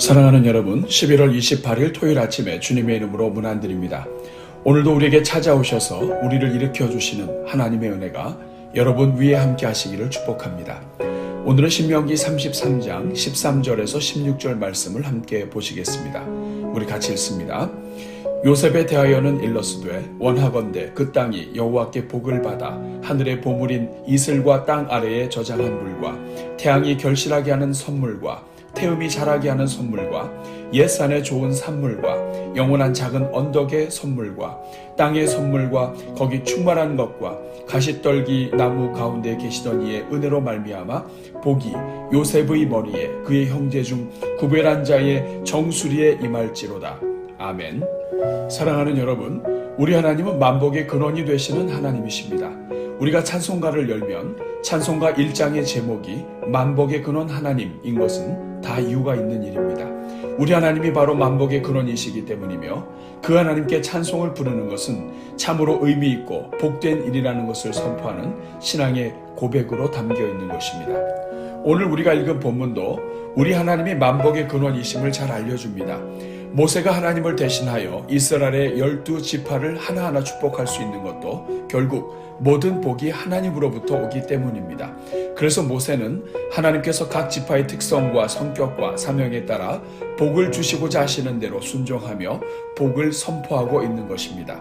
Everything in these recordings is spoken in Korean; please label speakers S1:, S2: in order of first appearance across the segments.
S1: 사랑하는 여러분, 11월 28일 토요일 아침에 주님의 이름으로 문안드립니다. 오늘도 우리에게 찾아오셔서 우리를 일으켜주시는 하나님의 은혜가 여러분 위에 함께 하시기를 축복합니다. 오늘은 신명기 33장 13절에서 16절 말씀을 함께 보시겠습니다. 우리 같이 읽습니다. 요셉에 대하여는 일러스되 원하건대 그 땅이 여호와께 복을 받아 하늘의 보물인 이슬과 땅 아래에 저장한 물과 태양이 결실하게 하는 선물과 태음이 자라게 하는 선물과 옛산의 좋은 산물과 영원한 작은 언덕의 선물과 땅의 선물과 거기 충만한 것과 가시떨기 나무 가운데 계시던 이의 은혜로 말미암아 복이 요셉의 머리에 그의 형제 중 구별한 자의 정수리에 임할지로다. 아멘. 사랑하는 여러분, 우리 하나님은 만복의 근원이 되시는 하나님이십니다. 우리가 찬송가를 열면 찬송가 1장의 제목이 만복의 근원 하나님인 것은 다 이유가 있는 일입니다. 우리 하나님이 바로 만복의 근원이시기 때문이며 그 하나님께 찬송을 부르는 것은 참으로 의미 있고 복된 일이라는 것을 선포하는 신앙의 고백으로 담겨 있는 것입니다. 오늘 우리가 읽은 본문도 우리 하나님이 만복의 근원이심을 잘 알려줍니다. 모세가 하나님을 대신하여 이스라엘의 12지파를 하나하나 축복할 수 있는 것도 결국 모든 복이 하나님으로부터 오기 때문입니다. 그래서 모세는 하나님께서 각 지파의 특성과 성격과 사명에 따라 복을 주시고자 하시는 대로 순종하며 복을 선포하고 있는 것입니다.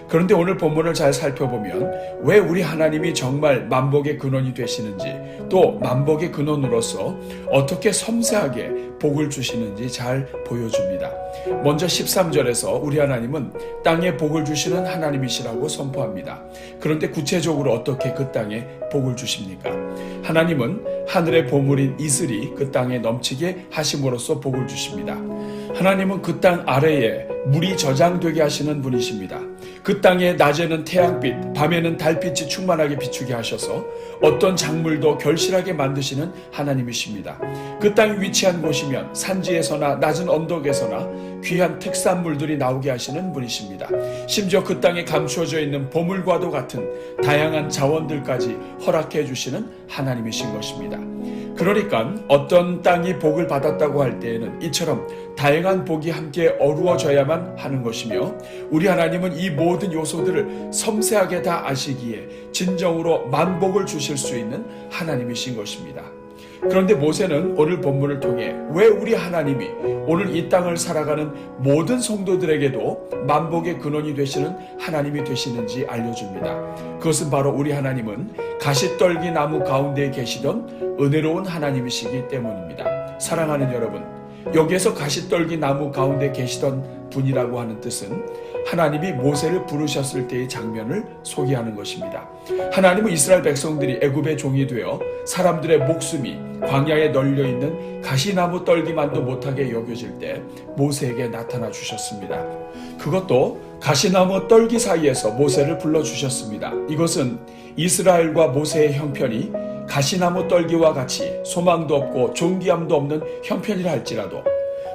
S1: 그런데 오늘 본문을 잘 살펴보면 왜 우리 하나님이 정말 만복의 근원이 되시는지 또 만복의 근원으로서 어떻게 섬세하게 복을 주시는지 잘 보여줍니다. 먼저 13절에서 우리 하나님은 땅에 복을 주시는 하나님이시라고 선포합니다. 그런데 구체적으로 어떻게 그 땅에 복을 주십니까? 하나님은 하늘의 보물인 이슬이 그 땅에 넘치게 하심으로써 복을 주십니다. 하나님은 그 땅 아래에 물이 저장되게 하시는 분이십니다. 그 땅에 낮에는 태양빛, 밤에는 달빛이 충만하게 비추게 하셔서 어떤 작물도 결실하게 만드시는 하나님이십니다. 그 땅이 위치한 곳이면 산지에서나 낮은 언덕에서나 귀한 특산물들이 나오게 하시는 분이십니다. 심지어 그 땅에 감추어져 있는 보물과도 같은 다양한 자원들까지 허락해 주시는 하나님이신 것입니다. 그러니까 어떤 땅이 복을 받았다고 할 때에는 이처럼 다양한 복이 함께 어루어져야만 하는 것이며 우리 하나님은 이 모든 요소들을 섬세하게 다 아시기에 진정으로 만복을 주실 수 있는 하나님이신 것입니다. 그런데 모세는 오늘 본문을 통해 왜 우리 하나님이 오늘 이 땅을 살아가는 모든 성도들에게도 만복의 근원이 되시는 하나님이 되시는지 알려줍니다. 그것은 바로 우리 하나님은 가시떨기 나무 가운데에 계시던 은혜로운 하나님이시기 때문입니다. 사랑하는 여러분, 여기에서 가시떨기 나무 가운데 계시던 분이라고 하는 뜻은 하나님이 모세를 부르셨을 때의 장면을 소개하는 것입니다. 하나님은 이스라엘 백성들이 애굽의 종이 되어 사람들의 목숨이 광야에 널려있는 가시나무 떨기만도 못하게 여겨질 때 모세에게 나타나 주셨습니다. 그것도 가시나무 떨기 사이에서 모세를 불러주셨습니다. 이것은 이스라엘과 모세의 형편이 가시나무 떨기와 같이 소망도 없고 존귀함도 없는 형편이라 할지라도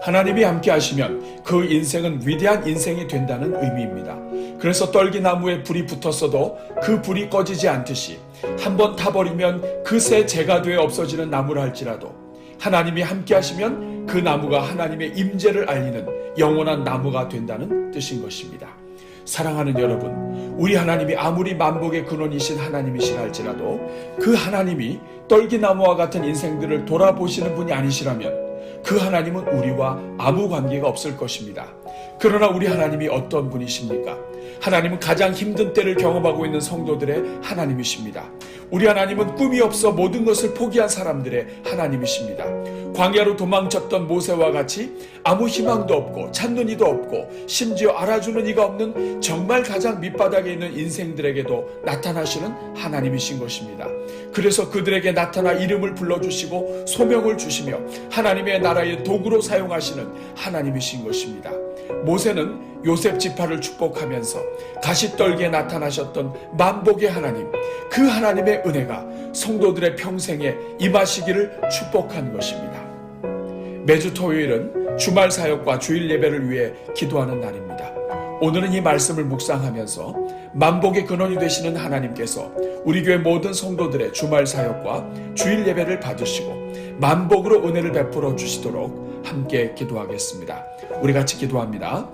S1: 하나님이 함께 하시면 그 인생은 위대한 인생이 된다는 의미입니다. 그래서 떨기나무에 불이 붙었어도 그 불이 꺼지지 않듯이 한번 타버리면 그새 재가 되어 없어지는 나무라 할지라도 하나님이 함께 하시면 그 나무가 하나님의 임재를 알리는 영원한 나무가 된다는 뜻인 것입니다. 사랑하는 여러분, 우리 하나님이 아무리 만복의 근원이신 하나님이시라 할지라도 그 하나님이 떨기나무와 같은 인생들을 돌아보시는 분이 아니시라면 그 하나님은 우리와 아무 관계가 없을 것입니다. 그러나 우리 하나님이 어떤 분이십니까? 하나님은 가장 힘든 때를 경험하고 있는 성도들의 하나님이십니다. 우리 하나님은 꿈이 없어 모든 것을 포기한 사람들의 하나님이십니다. 광야로 도망쳤던 모세와 같이 아무 희망도 없고 찾는 이도 없고 심지어 알아주는 이가 없는 정말 가장 밑바닥에 있는 인생들에게도 나타나시는 하나님이신 것입니다. 그래서 그들에게 나타나 이름을 불러주시고 소명을 주시며 하나님의 나라의 도구로 사용하시는 하나님이신 것입니다. 모세는 요셉 지파를 축복하면서 가시떨기에 나타나셨던 만복의 하나님, 그 하나님의 은혜가 성도들의 평생에 임하시기를 축복한 것입니다. 매주 토요일은 주말 사역과 주일 예배를 위해 기도하는 날입니다. 오늘은 이 말씀을 묵상하면서 만복의 근원이 되시는 하나님께서 우리 교회 모든 성도들의 주말 사역과 주일 예배를 받으시고 만복으로 은혜를 베풀어 주시도록 함께 기도하겠습니다. 우리 같이 기도합니다.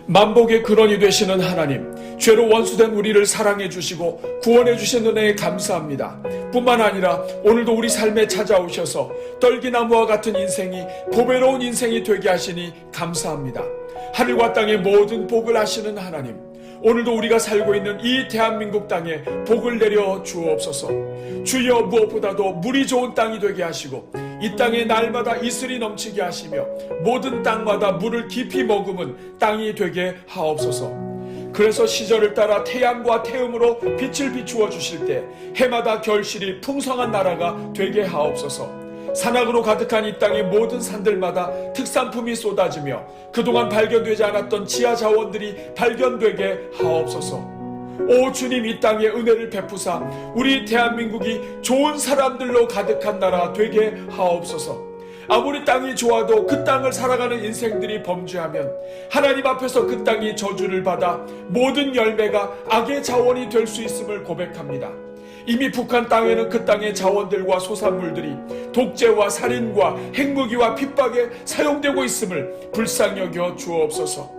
S1: 만복의 근원이 되시는 하나님, 죄로 원수된 우리를 사랑해 주시고 구원해 주신 은혜에 감사합니다. 뿐만 아니라 오늘도 우리 삶에 찾아오셔서 떨기나무와 같은 인생이 보배로운 인생이 되게 하시니 감사합니다. 하늘과 땅의 모든 복을 하시는 하나님, 오늘도 우리가 살고 있는 이 대한민국 땅에 복을 내려 주옵소서. 주여, 무엇보다도 물이 좋은 땅이 되게 하시고 이 땅에 날마다 이슬이 넘치게 하시며 모든 땅마다 물을 깊이 머금은 땅이 되게 하옵소서. 그래서 시절을 따라 태양과 태음으로 빛을 비추어 주실 때 해마다 결실이 풍성한 나라가 되게 하옵소서. 산악으로 가득한 이 땅의 모든 산들마다 특산품이 쏟아지며 그동안 발견되지 않았던 지하 자원들이 발견되게 하옵소서. 오 주님, 이 땅에 은혜를 베푸사 우리 대한민국이 좋은 사람들로 가득한 나라 되게 하옵소서. 아무리 땅이 좋아도 그 땅을 살아가는 인생들이 범죄하면 하나님 앞에서 그 땅이 저주를 받아 모든 열매가 악의 자원이 될 수 있음을 고백합니다. 이미 북한 땅에는 그 땅의 자원들과 소산물들이 독재와 살인과 핵무기와 핍박에 사용되고 있음을 불쌍히 여겨 주옵소서.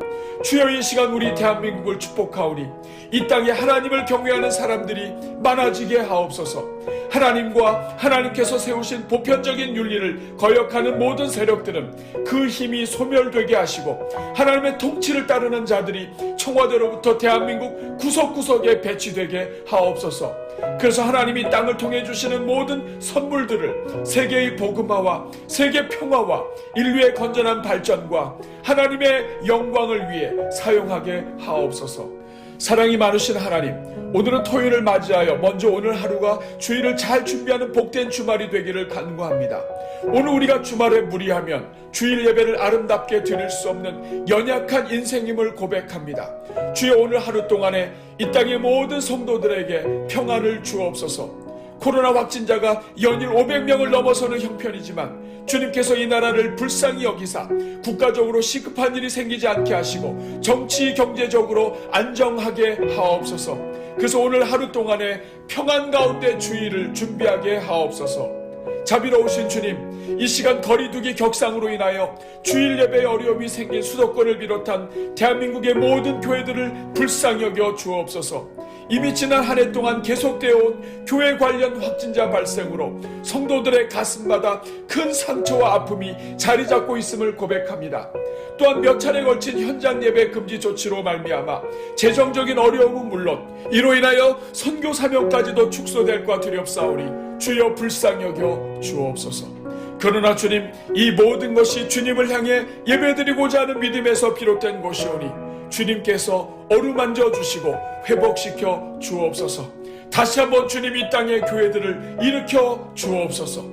S1: 주여, 이 시간 우리 대한민국을 축복하오니 이 땅에 하나님을 경외하는 사람들이 많아지게 하옵소서. 하나님과 하나님께서 세우신 보편적인 윤리를 거역하는 모든 세력들은 그 힘이 소멸되게 하시고 하나님의 통치를 따르는 자들이 청와대로부터 대한민국 구석구석에 배치되게 하옵소서. 그래서 하나님이 땅을 통해 주시는 모든 선물들을 세계의 복음화와 세계 평화와 인류의 건전한 발전과 하나님의 영광을 위해 사용하게 하옵소서. 사랑이 많으신 하나님, 오늘은 토요일을 맞이하여 먼저 오늘 하루가 주일을 잘 준비하는 복된 주말이 되기를 간구합니다. 오늘 우리가 주말에 무리하면 주일 예배를 아름답게 드릴 수 없는 연약한 인생임을 고백합니다. 주여, 오늘 하루 동안에 이 땅의 모든 성도들에게 평안을 주옵소서. 코로나 확진자가 연일 500명을 넘어서는 형편이지만 주님께서 이 나라를 불쌍히 여기사 국가적으로 시급한 일이 생기지 않게 하시고 정치 경제적으로 안정하게 하옵소서. 그래서 오늘 하루 동안에 평안 가운데 주일을 준비하게 하옵소서. 자비로우신 주님, 이 시간 거리두기 격상으로 인하여 주일 예배에 어려움이 생긴 수도권을 비롯한 대한민국의 모든 교회들을 불쌍히 여겨 주옵소서. 이미 지난 한 해 동안 계속되어 온 교회 관련 확진자 발생으로 성도들의 가슴마다 큰 상처와 아픔이 자리 잡고 있음을 고백합니다. 또한 몇 차례 걸친 현장 예배 금지 조치로 말미암아 재정적인 어려움은 물론 이로 인하여 선교 사명까지도 축소될까 두렵사오니 주여 불쌍히 여겨 주옵소서. 그러나 주님, 이 모든 것이 주님을 향해 예배드리고자 하는 믿음에서 비롯된 것이오니 주님께서 어루만져 주시고 회복시켜 주옵소서. 다시 한번 주님, 이 땅의 교회들을 일으켜 주옵소서.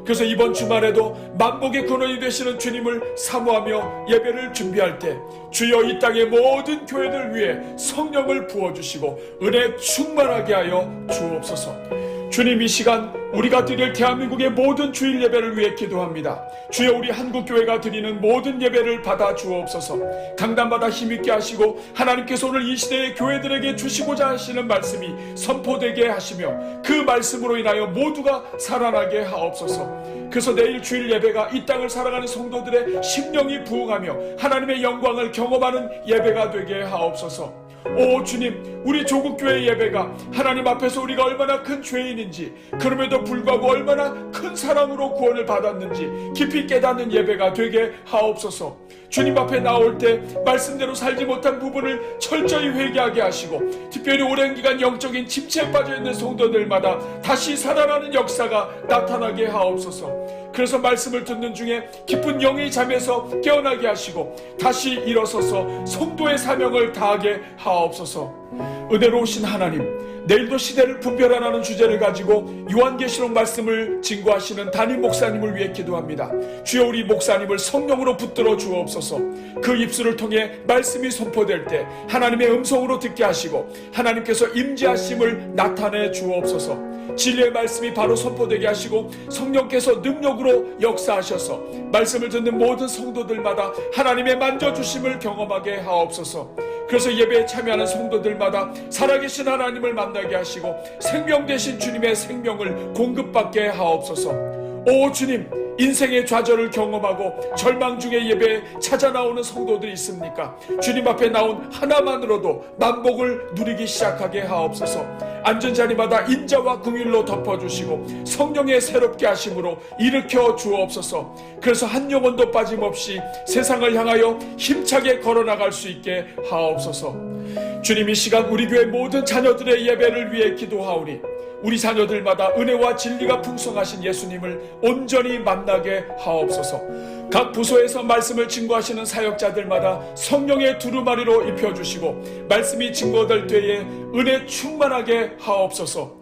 S1: 그래서 이번 주말에도 만복의 근원이 되시는 주님을 사모하며 예배를 준비할 때 주여, 이 땅의 모든 교회들 위해 성령을 부어주시고 은혜 충만하게 하여 주옵소서. 주님, 이 시간 우리가 드릴 대한민국의 모든 주일 예배를 위해 기도합니다. 주여, 우리 한국교회가 드리는 모든 예배를 받아 주옵소서. 강단마다 힘있게 하시고 하나님께서 오늘 이 시대의 교회들에게 주시고자 하시는 말씀이 선포되게 하시며 그 말씀으로 인하여 모두가 살아나게 하옵소서. 그래서 내일 주일 예배가 이 땅을 살아가는 성도들의 심령이 부흥하며 하나님의 영광을 경험하는 예배가 되게 하옵소서. 오 주님, 우리 조국교회 예배가 하나님 앞에서 우리가 얼마나 큰 죄인인지 그럼에도 불구하고 얼마나 큰 사랑으로 구원을 받았는지 깊이 깨닫는 예배가 되게 하옵소서. 주님 앞에 나올 때 말씀대로 살지 못한 부분을 철저히 회개하게 하시고 특별히 오랜 기간 영적인 침체에 빠져있는 성도들마다 다시 살아나는 역사가 나타나게 하옵소서. 그래서 말씀을 듣는 중에 깊은 영의 잠에서 깨어나게 하시고 다시 일어서서 성도의 사명을 다하게 하옵소서. 은혜로우신 하나님, 내일도 시대를 분별하라는 주제를 가지고 요한계시록 말씀을 증거하시는 담임 목사님을 위해 기도합니다. 주여, 우리 목사님을 성령으로 붙들어 주옵소서. 그 입술을 통해 말씀이 선포될 때 하나님의 음성으로 듣게 하시고 하나님께서 임재하심을 나타내 주옵소서. 진리의 말씀이 바로 선포되게 하시고 성령께서 능력으로 역사하셔서 말씀을 듣는 모든 성도들마다 하나님의 만져주심을 경험하게 하옵소서. 그래서 예배에 참여하는 성도들마다 살아계신 하나님을 만나게 하시고 생명 되신 주님의 생명을 공급받게 하옵소서. 오 주님, 인생의 좌절을 경험하고 절망 중에 예배에 찾아 나오는 성도들이 있습니까? 주님 앞에 나온 하나만으로도 만복을 누리기 시작하게 하옵소서. 앉은 자리마다 인자와 긍휼로 덮어주시고 성령의 새롭게 하심으로 일으켜 주옵소서. 그래서 한 영혼도 빠짐없이 세상을 향하여 힘차게 걸어나갈 수 있게 하옵소서. 주님, 이 시간 우리 교회 모든 자녀들의 예배를 위해 기도하오니 우리 자녀들마다 은혜와 진리가 풍성하신 예수님을 온전히 만나게 하옵소서. 각 부서에서 말씀을 증거하시는 사역자들마다 성령의 두루마리로 입혀주시고 말씀이 증거될 때에 은혜 충만하게 하옵소서.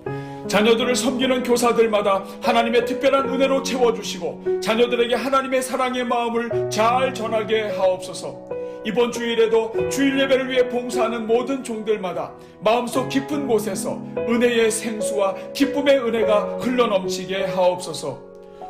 S1: 자녀들을 섬기는 교사들마다 하나님의 특별한 은혜로 채워주시고 자녀들에게 하나님의 사랑의 마음을 잘 전하게 하옵소서. 이번 주일에도 주일 예배를 위해 봉사하는 모든 종들마다 마음속 깊은 곳에서 은혜의 생수와 기쁨의 은혜가 흘러넘치게 하옵소서.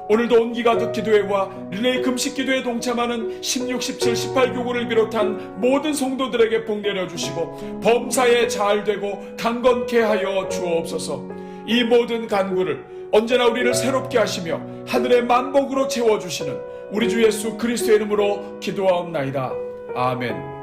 S1: 오늘도 온기가득 기도회와 릴레이 금식 기도에 동참하는 16, 17, 18교구를 비롯한 모든 성도들에게 복 내려주시고 범사에 잘 되고 강건케 하여 주옵소서. 이 모든 간구를 언제나 우리를 새롭게 하시며 하늘의 만복으로 채워주시는 우리 주 예수 그리스도의 이름으로 기도하옵나이다. 아멘.